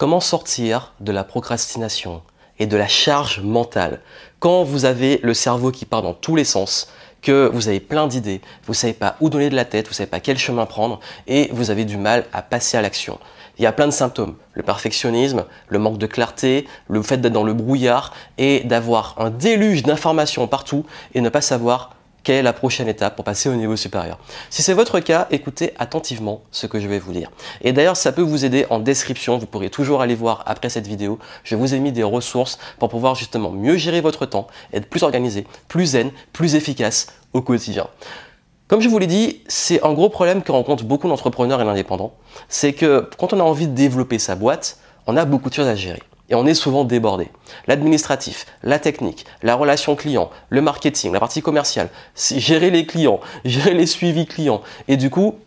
Comment sortir de la procrastination et de la charge mentale quand vous avez le cerveau qui part dans tous les sens, que vous avez plein d'idées, vous ne savez pas où donner de la tête, vous ne savez pas quel chemin prendre et vous avez du mal à passer à l'action. Il y a plein de symptômes, le perfectionnisme, le manque de clarté, le fait d'être dans le brouillard et d'avoir un déluge d'informations partout et ne pas savoir quelle est la prochaine étape pour passer au niveau supérieur. Si c'est votre cas, écoutez attentivement ce que je vais vous dire. Et d'ailleurs, ça peut vous aider en description, vous pourrez toujours aller voir après cette vidéo. Je vous ai mis des ressources pour pouvoir justement mieux gérer votre temps, être plus organisé, plus zen, plus efficace au quotidien. Comme je vous l'ai dit, c'est un gros problème que rencontrent beaucoup d'entrepreneurs et d'indépendants. C'est que quand on a envie de développer sa boîte, on a beaucoup de choses à gérer. Et on est souvent débordé. L'administratif, la technique, la relation client, le marketing, la partie commerciale, gérer les clients, gérer les suivis clients. Et du coup,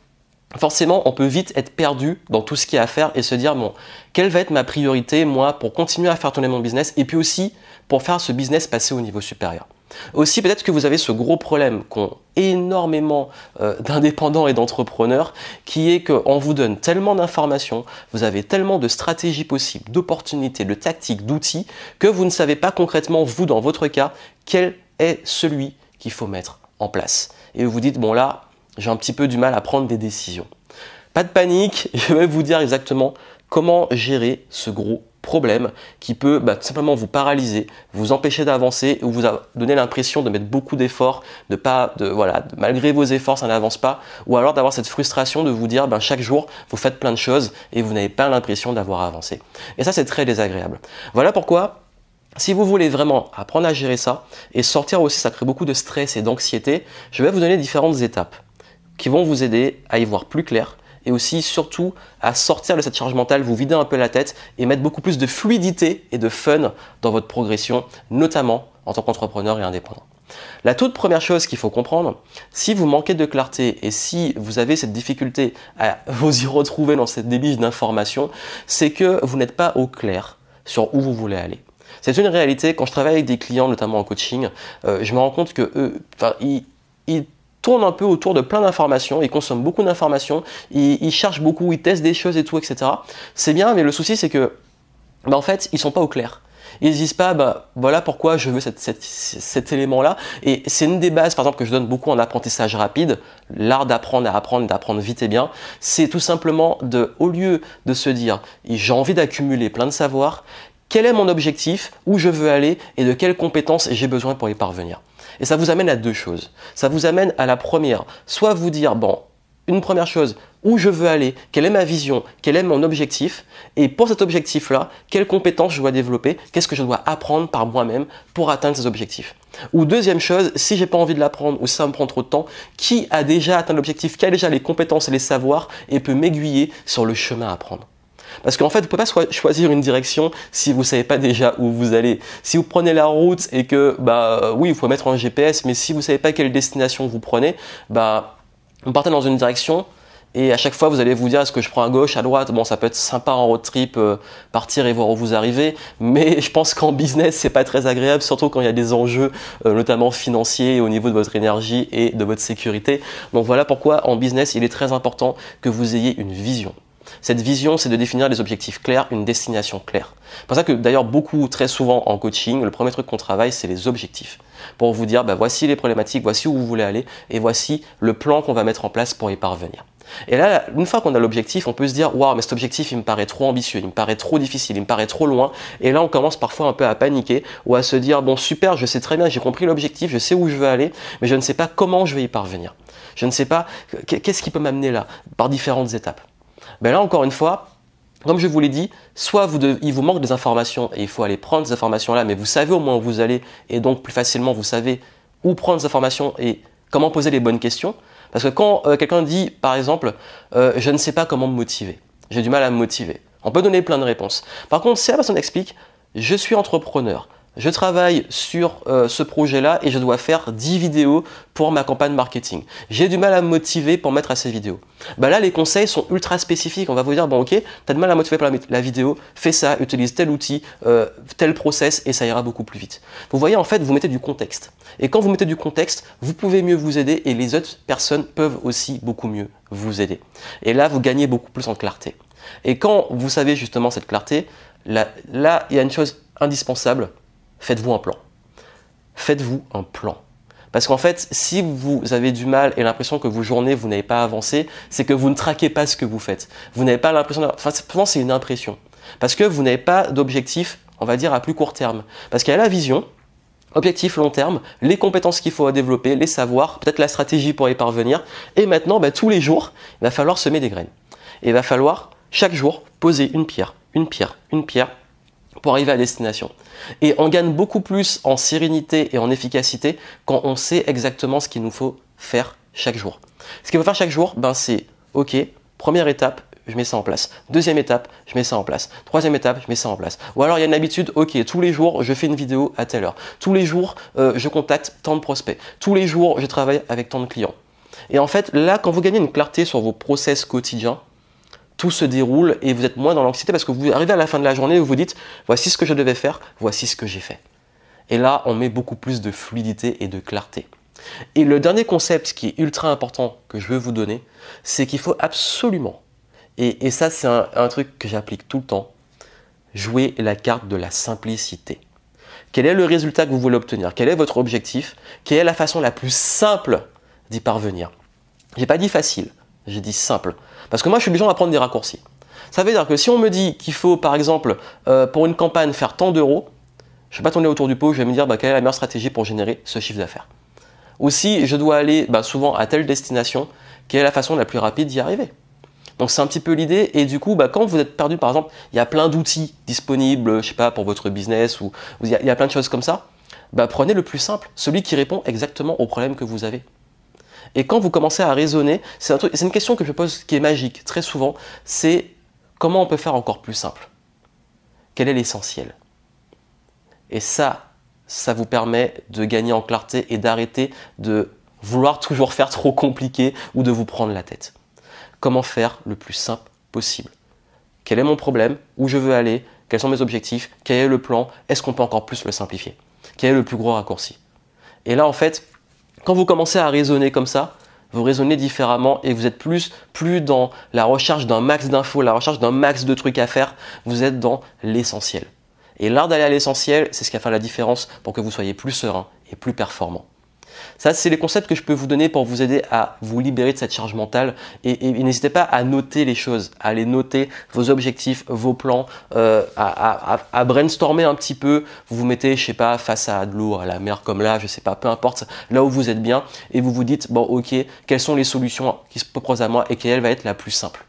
forcément, on peut vite être perdu dans tout ce qu'il y a à faire et se dire, bon, quelle va être ma priorité, moi, pour continuer à faire tourner mon business et puis aussi pour faire ce business passer au niveau supérieur. Aussi, peut-être que vous avez ce gros problème qu'ont énormément d'indépendants et d'entrepreneurs, qui est qu'on vous donne tellement d'informations, vous avez tellement de stratégies possibles, d'opportunités, de tactiques, d'outils, que vous ne savez pas concrètement, vous, dans votre cas, quel est celui qu'il faut mettre en place. Et vous vous dites, bon là, j'ai un petit peu du mal à prendre des décisions. Pas de panique, je vais vous dire exactement comment gérer ce gros problème qui peut tout simplement vous paralyser, vous empêcher d'avancer ou vous donner l'impression de mettre beaucoup d'efforts, malgré vos efforts ça n'avance pas, ou alors d'avoir cette frustration de vous dire chaque jour vous faites plein de choses et vous n'avez pas l'impression d'avoir avancé. Et ça c'est très désagréable. Voilà pourquoi si vous voulez vraiment apprendre à gérer ça et sortir aussi, ça crée beaucoup de stress et d'anxiété, je vais vous donner différentes étapes qui vont vous aider à y voir plus clair et aussi surtout à sortir de cette charge mentale, vous vider un peu la tête et mettre beaucoup plus de fluidité et de fun dans votre progression, notamment en tant qu'entrepreneur et indépendant. La toute première chose qu'il faut comprendre, si vous manquez de clarté et si vous avez cette difficulté à vous y retrouver dans cette débauche d'informations, c'est que vous n'êtes pas au clair sur où vous voulez aller. C'est une réalité, quand je travaille avec des clients, notamment en coaching, je me rends compte que ils tournent un peu autour de plein d'informations, ils consomment beaucoup d'informations, ils cherchent beaucoup, ils testent des choses et tout, etc. C'est bien, mais le souci c'est que, en fait, ils sont pas au clair. Ils ne disent pas, voilà pourquoi je veux cet élément-là. Et c'est une des bases, par exemple, que je donne beaucoup en apprentissage rapide, l'art d'apprendre à apprendre, d'apprendre vite et bien. C'est tout simplement au lieu de se dire, j'ai envie d'accumuler plein de savoir, quel est mon objectif, où je veux aller et de quelles compétences j'ai besoin pour y parvenir. Et ça vous amène à deux choses. Ça vous amène à la première, soit vous dire, une première chose, où je veux aller, quelle est ma vision, quel est mon objectif, et pour cet objectif-là, quelles compétences je dois développer, qu'est-ce que je dois apprendre par moi-même pour atteindre ces objectifs. Ou deuxième chose, si j'ai pas envie de l'apprendre ou si ça me prend trop de temps, qui a déjà atteint l'objectif, qui a déjà les compétences et les savoirs et peut m'aiguiller sur le chemin à prendre. Parce qu'en fait, vous ne pouvez pas choisir une direction si vous ne savez pas déjà où vous allez. Si vous prenez la route et que, oui, il faut mettre un GPS, mais si vous ne savez pas quelle destination vous prenez, vous partez dans une direction et à chaque fois, vous allez vous dire, est-ce que je prends à gauche, à droite? Bon, ça peut être sympa en road trip, partir et voir où vous arrivez, mais je pense qu'en business, c'est pas très agréable, surtout quand il y a des enjeux, notamment financiers, au niveau de votre énergie et de votre sécurité. Donc voilà pourquoi en business, il est très important que vous ayez une vision. Cette vision, c'est de définir des objectifs clairs, une destination claire. C'est pour ça que d'ailleurs, très souvent en coaching, le premier truc qu'on travaille, c'est les objectifs. Pour vous dire, voici les problématiques, voici où vous voulez aller et voici le plan qu'on va mettre en place pour y parvenir. Et là, une fois qu'on a l'objectif, on peut se dire, waouh, mais cet objectif, il me paraît trop ambitieux, il me paraît trop difficile, il me paraît trop loin. Et là, on commence parfois un peu à paniquer ou à se dire, bon, super, je sais très bien, j'ai compris l'objectif, je sais où je veux aller, mais je ne sais pas comment je vais y parvenir. Je ne sais pas qu'est-ce qui peut m'amener là, par différentes étapes. Là, encore une fois, comme je vous l'ai dit, soit il vous manque des informations et il faut aller prendre ces informations-là, mais vous savez au moins où vous allez et donc plus facilement vous savez où prendre ces informations et comment poser les bonnes questions. Parce que quand quelqu'un dit, par exemple, je ne sais pas comment me motiver, j'ai du mal à me motiver, on peut donner plein de réponses. Par contre, si la personne explique, je suis entrepreneur, je travaille sur ce projet-là et je dois faire 10 vidéos pour ma campagne marketing. J'ai du mal à me motiver pour mettre à ces vidéos. Là, les conseils sont ultra spécifiques. On va vous dire, ok, tu as du mal à motiver pour la vidéo, fais ça, utilise tel outil, tel process et ça ira beaucoup plus vite. Vous voyez, en fait, vous mettez du contexte. Et quand vous mettez du contexte, vous pouvez mieux vous aider et les autres personnes peuvent aussi beaucoup mieux vous aider. Et là, vous gagnez beaucoup plus en clarté. Et quand vous savez justement cette clarté, là, il y a une chose indispensable, faites-vous un plan. Faites-vous un plan. Parce qu'en fait, si vous avez du mal et l'impression que vos journées, vous n'avez pas avancé, c'est que vous ne traquez pas ce que vous faites. Vous n'avez pas l'impression... Enfin, souvent, c'est une impression. Parce que vous n'avez pas d'objectif, on va dire, à plus court terme. Parce qu'il y a la vision, objectif long terme, les compétences qu'il faut développer, les savoirs, peut-être la stratégie pour y parvenir. Et maintenant, tous les jours, il va falloir semer des graines. Et il va falloir, chaque jour, poser une pierre, une pierre, une pierre, pour arriver à destination. Et on gagne beaucoup plus en sérénité et en efficacité quand on sait exactement ce qu'il nous faut faire chaque jour. Ce qu'il faut faire chaque jour, c'est ok, première étape, je mets ça en place. Deuxième étape, je mets ça en place. Troisième étape, je mets ça en place. Ou alors il y a une habitude, ok, tous les jours, je fais une vidéo à telle heure. Tous les jours, je contacte tant de prospects. Tous les jours, je travaille avec tant de clients. Et en fait, là, quand vous gagnez une clarté sur vos process quotidiens, tout se déroule et vous êtes moins dans l'anxiété parce que vous arrivez à la fin de la journée et vous vous dites « voici ce que je devais faire, voici ce que j'ai fait ». Et là, on met beaucoup plus de fluidité et de clarté. Et le dernier concept qui est ultra important que je veux vous donner, c'est qu'il faut absolument, et ça c'est un truc que j'applique tout le temps, jouer la carte de la simplicité. Quel est le résultat que vous voulez obtenir? Quel est votre objectif? Quelle est la façon la plus simple d'y parvenir? J'ai pas dit facile, j'ai dit simple. Parce que moi, je suis du genre à prendre des raccourcis. Ça veut dire que si on me dit qu'il faut, par exemple, pour une campagne, faire tant d'euros, je ne vais pas tourner autour du pot, je vais me dire quelle est la meilleure stratégie pour générer ce chiffre d'affaires. Ou si je dois aller souvent à telle destination, quelle est la façon la plus rapide d'y arriver? Donc c'est un petit peu l'idée. Et du coup, quand vous êtes perdu, par exemple, il y a plein d'outils disponibles, je sais pas, pour votre business, ou il y a plein de choses comme ça, prenez le plus simple, celui qui répond exactement au problème que vous avez. Et quand vous commencez à raisonner, c'est une question que je pose qui est magique très souvent, c'est comment on peut faire encore plus simple? Quel est l'essentiel? Et ça vous permet de gagner en clarté et d'arrêter de vouloir toujours faire trop compliqué ou de vous prendre la tête. Comment faire le plus simple possible? Quel est mon problème? Où je veux aller? Quels sont mes objectifs? Quel est le plan? Est-ce qu'on peut encore plus le simplifier? Quel est le plus gros raccourci? Et là, en fait, quand vous commencez à raisonner comme ça, vous raisonnez différemment et vous êtes plus dans la recherche d'un max d'infos, la recherche d'un max de trucs à faire. Vous êtes dans l'essentiel. Et l'art d'aller à l'essentiel, c'est ce qui va faire la différence pour que vous soyez plus serein et plus performant. Ça, c'est les concepts que je peux vous donner pour vous aider à vous libérer de cette charge mentale. Et n'hésitez pas à noter les choses, à aller noter vos objectifs, vos plans, à brainstormer un petit peu. Vous vous mettez, je sais pas, face à de l'eau, à la mer comme là, je sais pas, peu importe, là où vous êtes bien. Et vous vous dites, bon ok, quelles sont les solutions qui se proposent à moi et quelle va être la plus simple.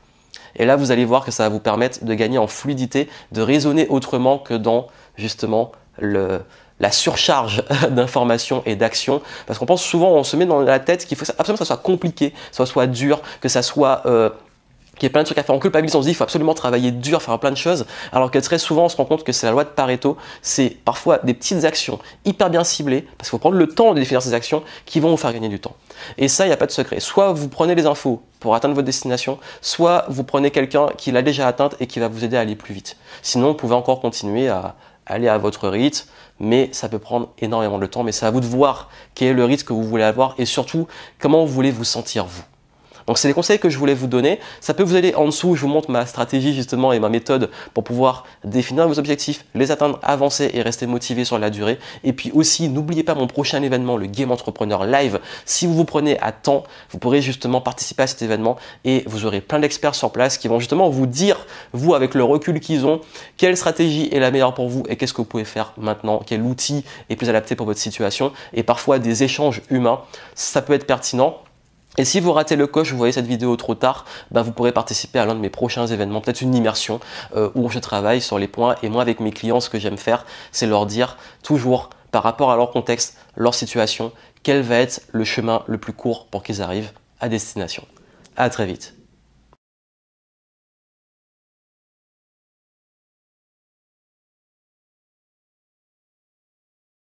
Et là, vous allez voir que ça va vous permettre de gagner en fluidité, de raisonner autrement que dans justement la surcharge d'informations et d'actions. Parce qu'on pense souvent, on se met dans la tête qu'il faut absolument que ça soit compliqué, que ça soit dur, que ça soit... qu'il y ait plein de trucs à faire. On culpabilise, on se dit qu'il faut absolument travailler dur, faire plein de choses, alors que très souvent on se rend compte que c'est la loi de Pareto, c'est parfois des petites actions hyper bien ciblées, parce qu'il faut prendre le temps de définir ces actions qui vont vous faire gagner du temps. Et ça, il n'y a pas de secret. Soit vous prenez les infos pour atteindre votre destination, soit vous prenez quelqu'un qui l'a déjà atteinte et qui va vous aider à aller plus vite. Sinon, vous pouvez encore continuer à aller à votre rythme, mais ça peut prendre énormément de temps. Mais c'est à vous de voir quel est le rythme que vous voulez avoir et surtout comment vous voulez vous sentir vous. Donc c'est les conseils que je voulais vous donner. Ça peut vous aider en dessous, je vous montre ma stratégie justement et ma méthode pour pouvoir définir vos objectifs, les atteindre, avancer et rester motivé sur la durée. Et puis aussi, n'oubliez pas mon prochain événement, le Game Entrepreneur Live. Si vous vous prenez à temps, vous pourrez justement participer à cet événement et vous aurez plein d'experts sur place qui vont justement vous dire, vous avec le recul qu'ils ont, quelle stratégie est la meilleure pour vous et qu'est-ce que vous pouvez faire maintenant, quel outil est plus adapté pour votre situation et parfois des échanges humains. Ça peut être pertinent. Et si vous ratez le coche, vous voyez cette vidéo trop tard, vous pourrez participer à l'un de mes prochains événements, peut-être une immersion où je travaille sur les points. Et moi, avec mes clients, ce que j'aime faire, c'est leur dire toujours, par rapport à leur contexte, leur situation, quel va être le chemin le plus court pour qu'ils arrivent à destination. À très vite.